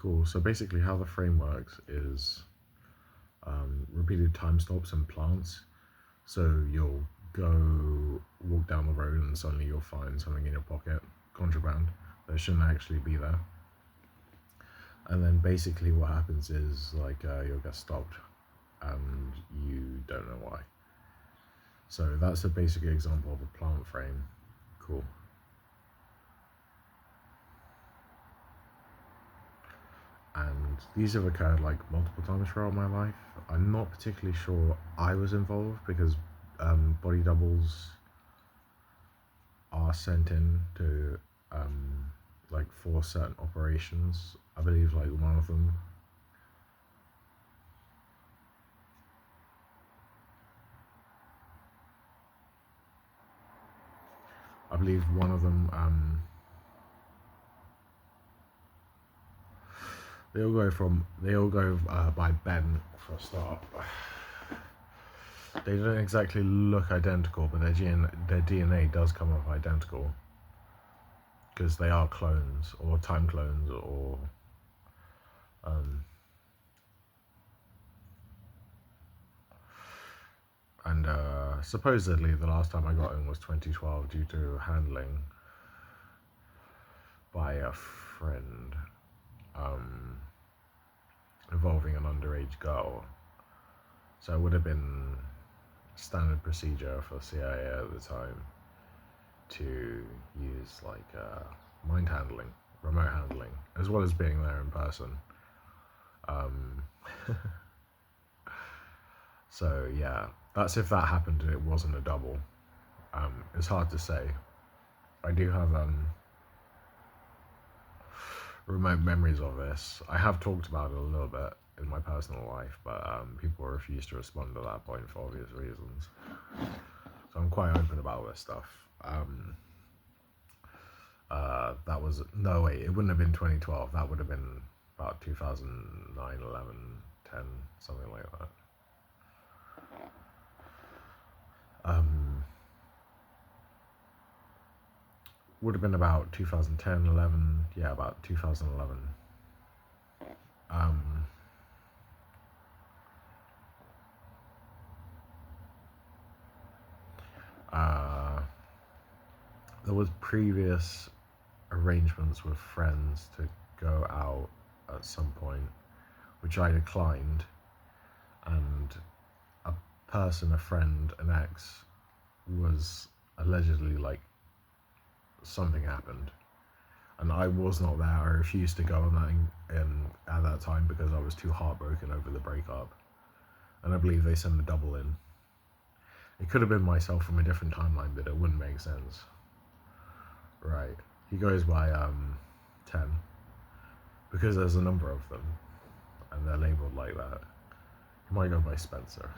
Cool. So basically, how the frame works is repeated time stops and plants. So you'll go walk down the road and suddenly you'll find something in your pocket, contraband, that shouldn't actually be there. And then basically what happens is you'll get stopped and you don't know why. So that's a basic example of a plant frame. Cool. And these have occurred like multiple times throughout my life. I'm not particularly sure I was involved because body doubles are sent in to for certain operations. I believe like one of them. I believe one of them. They all go by Ben for a start. They don't exactly look identical, but their DNA does come up identical because they are clones or time clones or and supposedly the last time I got in was 2012 due to handling by a friend involving an underage girl. So it would have been standard procedure for CIA at the time to use mind handling, remote handling, as well as being there in person. So yeah, that's if that happened and it wasn't a double. It's hard to say. I do have remote memories of this. I have talked about it a little bit in my personal life, but people refuse to respond at that point for obvious reasons. So I'm quite open about this stuff. That was no way. It wouldn't have been 2012. That would have been about 2009, 11, 10, something like that. Would have been about 2010, 11. Yeah, about 2011. There was previous arrangements with friends to go out at some point, which I declined, and a person, a friend, an ex, was allegedly like something happened, and I was not there. I refused to go on that at that time because I was too heartbroken over the breakup, and I believe they sent a double in. It could have been myself from a different timeline, but it wouldn't make sense. Right. He goes by 10 because there's a number of them and they're labeled like that. He might go by Spencer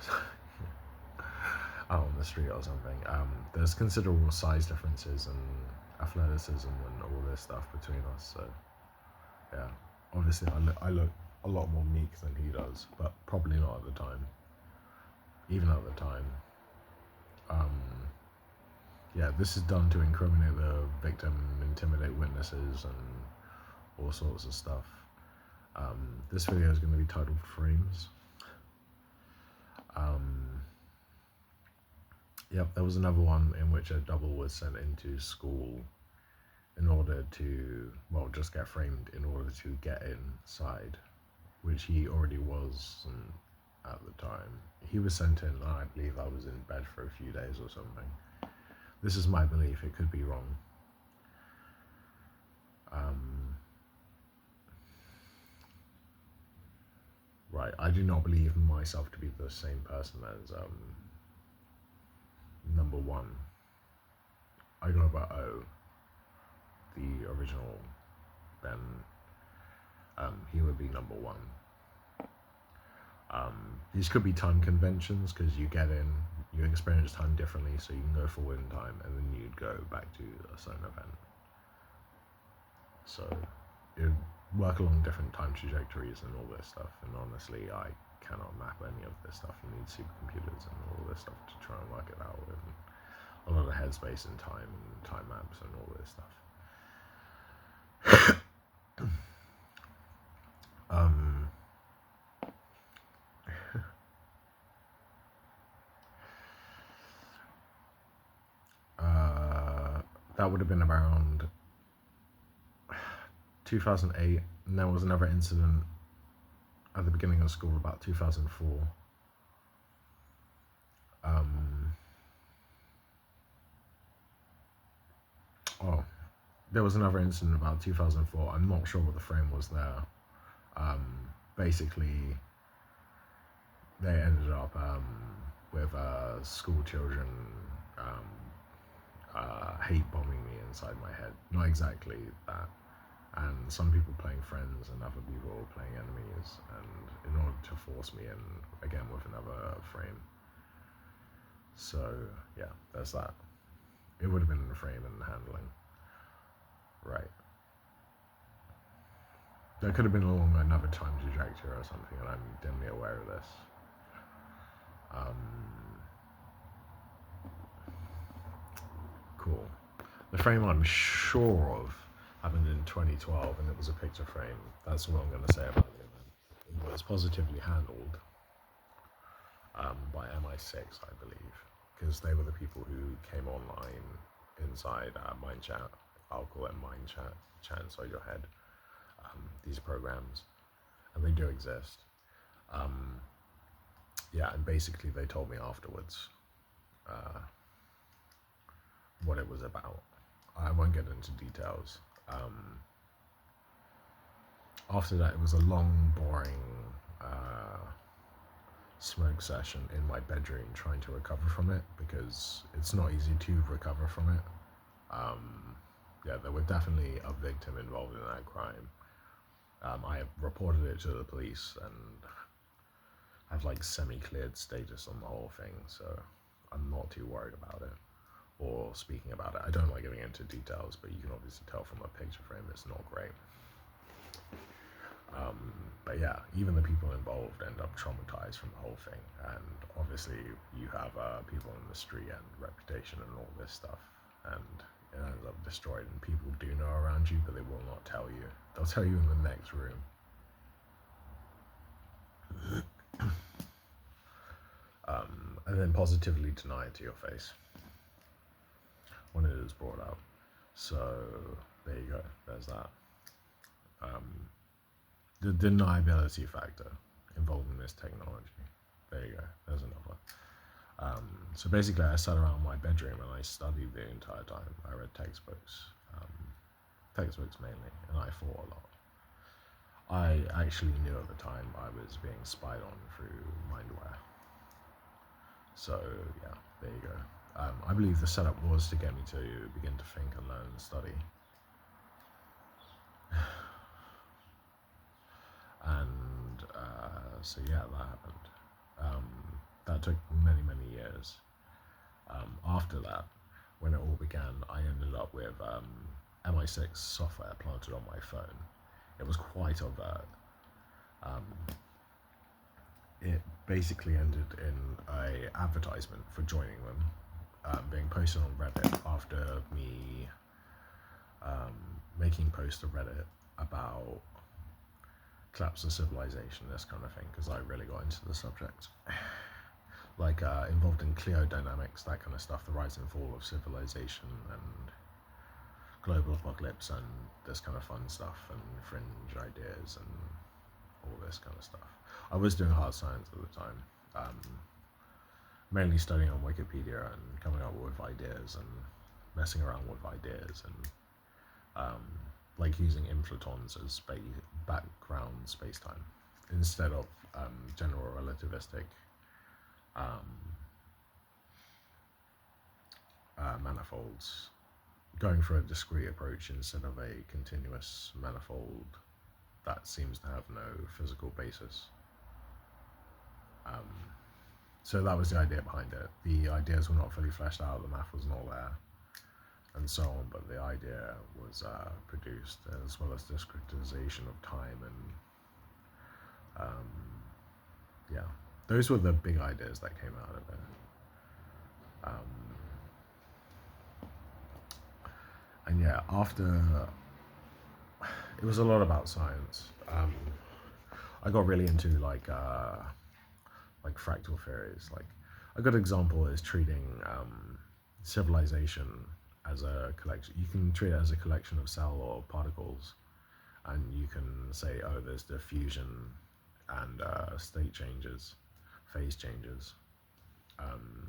out on the street or something. There's considerable size differences and athleticism and all this stuff between us. So yeah, obviously I look a lot more meek than he does, but probably not at the time. Even at the time. Yeah, this is done to incriminate the victim, intimidate witnesses, and all sorts of stuff. This video is going to be titled Frames. Yep, there was another one in which a double was sent into school in order to, well, just get framed in order to get inside, which he already was at the time. He was sent in, and I believe I was in bed for a few days or something. This is my belief, it could be wrong. Right, I do not believe myself to be the same person as number one. I go by O, the original Ben. He would be number one. These could be time conventions because you get in, you experience time differently, so you can go forward in time and then you'd go back to a certain event. So it would work along different time trajectories and all this stuff, and honestly I cannot map any of this stuff. You need supercomputers and all this stuff to try and work it out, and a lot of headspace and time maps and all this stuff. that would have been around 2008, and there was another incident at the beginning of school about 2004. Oh, there was another incident about 2004. I'm not sure what the frame was there. Basically, they ended up with school children hate bombing me inside my head. Not exactly that. And some people playing friends and other people playing enemies, and in order to force me in again with another frame. So yeah, there's that. It would have been in the frame and handling. Right. There could have been along another time trajectory or something, and I'm dimly aware of this. Cool. The frame I'm sure of happened in 2012, and it was a picture frame. That's all I'm going to say about it. It was positively handled by MI6, I believe, because they were the people who came online inside Mind Chat. I'll call it Mind Chat inside your head. These programs, and they do exist. Yeah, and basically they told me afterwards what it was about. I won't get into details. After that, it was a long, boring smoke session in my bedroom trying to recover from it, because it's not easy to recover from it. Yeah, there were definitely a victim involved in that crime. I reported it to the police and have like semi-cleared status on the whole thing, so I'm not too worried about it or speaking about it. I don't like getting into details, but you can obviously tell from a picture frame it's not great. But yeah, even the people involved end up traumatized from the whole thing, and obviously you have people in the street and reputation and all this stuff, and it ends up destroyed, and people do know around you, but they will not tell you. They'll tell you in the next room. And then positively deny it to your face when it is brought up. So there you go, there's that. The deniability factor involved in this technology. There you go, there's another. So basically I sat around my bedroom and I studied the entire time. I read textbooks mainly, and I thought a lot. I actually knew at the time I was being spied on through Mindware. So yeah, there you go. I believe the setup was to get me to begin to think and learn and study. And so yeah, that happened. That took many, many years. After that, when it all began, I ended up with MI6 software planted on my phone. It was quite overt. It basically ended in a advertisement for joining them, being posted on Reddit after me making posts to Reddit about collapse of civilization, this kind of thing, because I really got into the subject. Like involved in Clio dynamics, that kind of stuff, the rise and fall of civilization and global apocalypse and this kind of fun stuff and fringe ideas and all this kind of stuff. I was doing hard science at the time, mainly studying on Wikipedia and coming up with ideas and messing around with ideas and like using inflatons as background space-time instead of general relativistic manifolds, going for a discrete approach instead of a continuous manifold that seems to have no physical basis. So that was the idea behind it. The ideas were not fully fleshed out, the math was not there, and so on, but the idea was produced, as well as discretization of time and yeah, those were the big ideas that came out of it. And yeah, after, it was a lot about science. I got really into like fractal theories. Like a good example is treating civilization as a collection. You can treat it as a collection of cell or particles, and you can say, oh, there's diffusion and state changes, phase changes.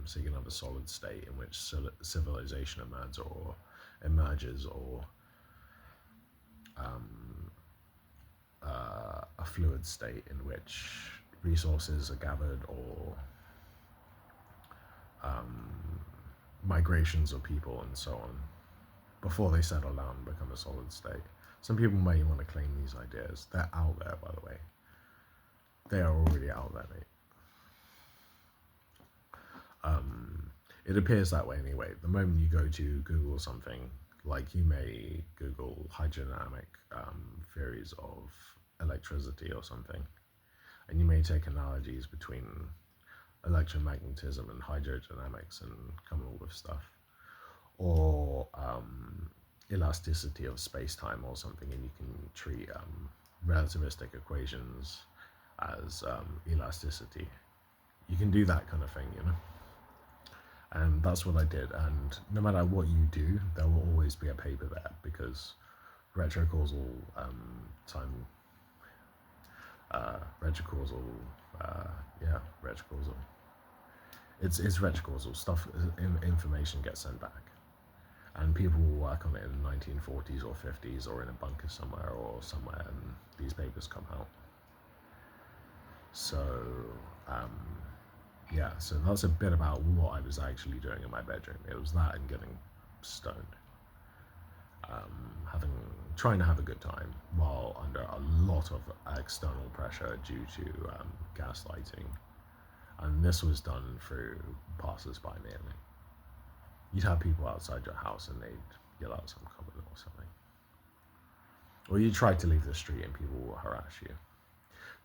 So you can have a solid state in which civilization emerges, or a fluid state in which resources are gathered, or migrations of people and so on, before they settle down and become a solid state. Some people may want to claim these ideas. They're out there, by the way. They are already out there, mate. It appears that way anyway. The moment you go to Google something, like you may Google hydrodynamic theories of electricity or something, and you may take analogies between electromagnetism and hydrodynamics and come up with stuff, or elasticity of space-time or something, and you can treat relativistic equations as elasticity. You can do that kind of thing, you know. And that's what I did. And no matter what you do, there will always be a paper there, because retrocausal retrocausal. It's retrocausal stuff. Information gets sent back, and people will work on it in the 1940s or 50s, or in a bunker somewhere, and these papers come out. So so that's a bit about what I was actually doing in my bedroom. It was that and getting stoned, trying to have a good time while under a lot of external pressure due to gaslighting, and this was done through passers-by mainly. You'd have people outside your house and they'd yell out some comment or something, or you try to leave the street and people will harass you.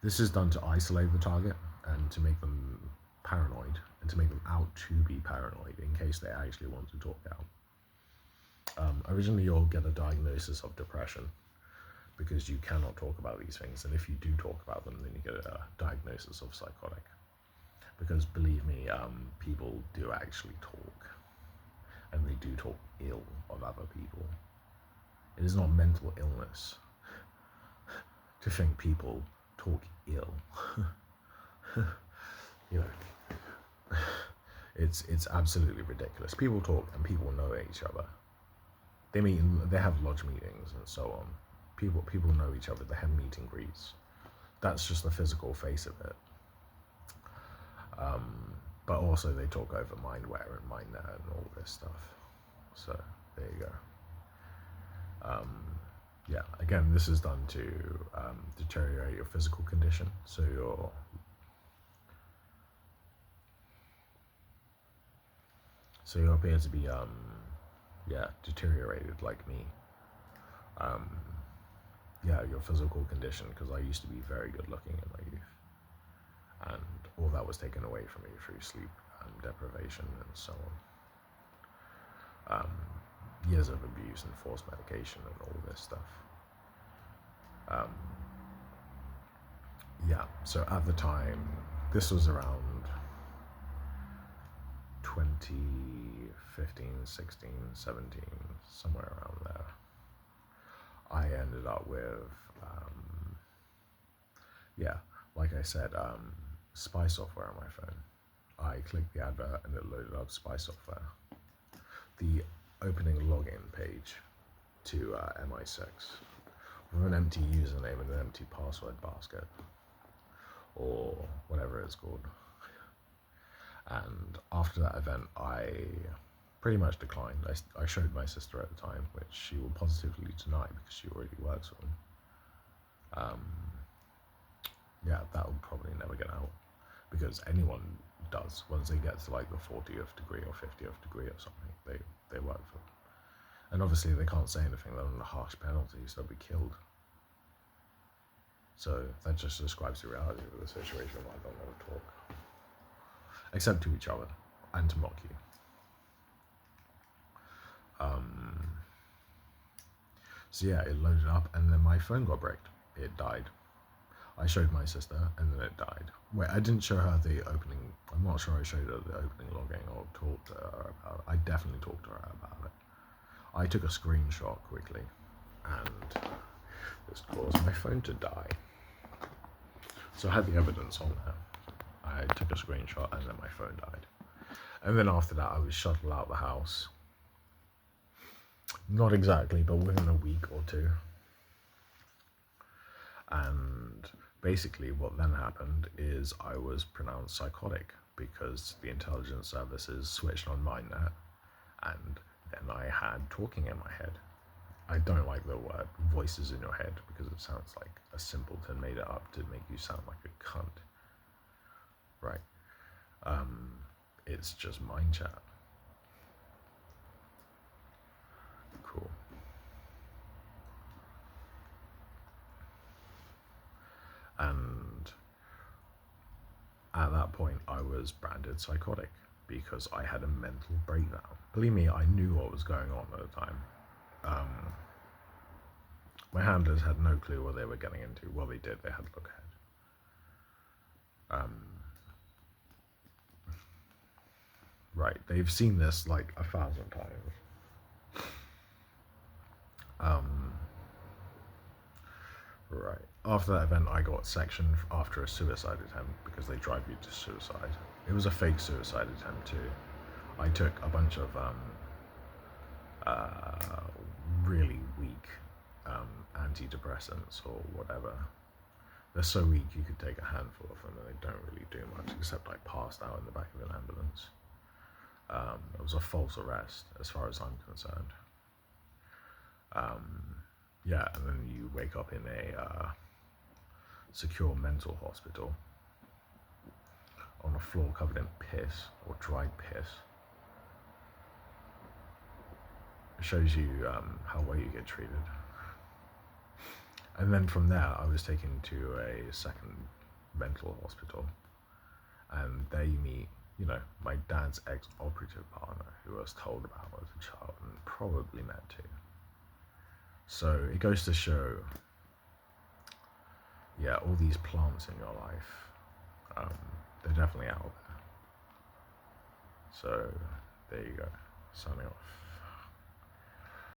This is done to isolate the target and to make them paranoid, and to make them out to be paranoid in case they actually want to talk out. Originally, you'll get a diagnosis of depression because you cannot talk about these things, and if you do talk about them, then you get a diagnosis of psychotic. Because believe me, people do actually talk, and they do talk ill of other people. It is not mental illness to think people talk ill. You know, it's absolutely ridiculous. People talk and people know each other. They meet, they have lodge meetings and so on. People know each other. They have meet and greets. That's just the physical face of it. But also they talk over mindware and mindnet and all this stuff. So there you go. Again, this is done to deteriorate your physical condition. So you appear to be deteriorated like me. Your physical condition, because I used to be very good looking in my youth, and all that was taken away from me through sleep deprivation and so on. Years of abuse and forced medication and all this stuff. So at the time, this was around 2015, 16, 17, somewhere around there. I ended up with, like I said, spy software on my phone. I clicked the advert and it loaded up spy software. The opening login page to MI6 with an empty username and an empty password basket, or whatever it's called. And after that event, I pretty much declined. I showed my sister at the time, which she will positively deny because she already works for them. That will probably never get out, because anyone does once they get to like the 40th degree or 50th degree or something. They work for them. And obviously they can't say anything. They're under harsh penalties. They'll be killed. So that just describes the reality of the situation. I don't want to talk, except to each other and to mock you. It loaded up, and then my phone got bricked. It died. I showed my sister, and then it died. Wait, I didn't show her the opening. I'm not sure I showed her the opening login or talked to her about it. I definitely talked to her about it. I took a screenshot quickly, and this caused my phone to die. So I had the evidence on there. I took a screenshot and then my phone died. And then after that I was shuttled out the house. Not exactly, but within a week or two. And basically what then happened is I was pronounced psychotic because the intelligence services switched on my net, and then I had talking in my head. I don't like the word voices in your head because it sounds like a simpleton made it up to make you sound like a cunt. Right. It's just mind chat. Cool. And at that point I was branded psychotic because I had a mental breakdown. Believe me, I knew what was going on at the time. My handlers had no clue what they were getting into. Well, they did. They had to look ahead. Right. They've seen this like 1,000 times. Right. After that event, I got sectioned after a suicide attempt because they drive you to suicide. It was a fake suicide attempt too. I took a bunch of really weak antidepressants or whatever. They're so weak you could take a handful of them and they don't really do much except I passed out in the back of an ambulance. It was a false arrest as far as I'm concerned. Yeah, and then you wake up in a secure mental hospital on a floor covered in piss or dried piss. It shows you how well you get treated. And then from there, I was taken to a second mental hospital, and there you meet, my dad's ex-operative partner, who I was told about as a child and probably met too. So it goes to show, yeah, all these plants in your life, they're definitely out there. So there you go, signing off.